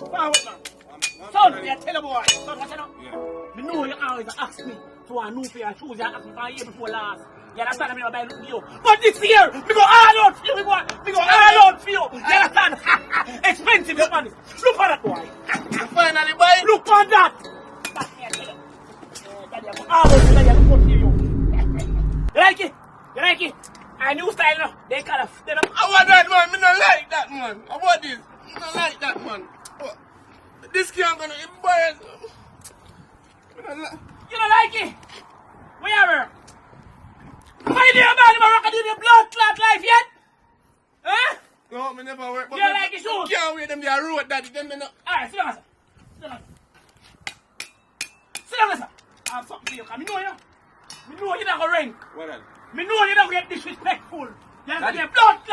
Forward, man. Son, I tell you boy. Son, watch out. Yeah. Me know you always ask me to a new pair of shoes. You ask me for a year before last. You understand? Me not buy nothing for you. But this year, me go all out for you, boy. Me go all out for you. You understand? Expensive, look on this. Look on that, boy. You finally buy it? Look on that. That's me, I tell you. Daddy, I go all out for you. Look on you. You like it? You like it? A new style now. They call it. I want that, man. Me not like that, man. I want this. Me not like that, man. This can't gonna embarrass me. You don't like it? Where? Why do you man never rock do the blood clot life yet? Huh? No, me never work. You don't like the shoes? Can't wear them there road daddy. Them they not. Alright, sit down, sir. Sit down. Sit down, sir. I have something for you. Cause me know you. Me know you're not gonna rank. What else? Me know you're not gonna get disrespectful. You're gonna get blood clot.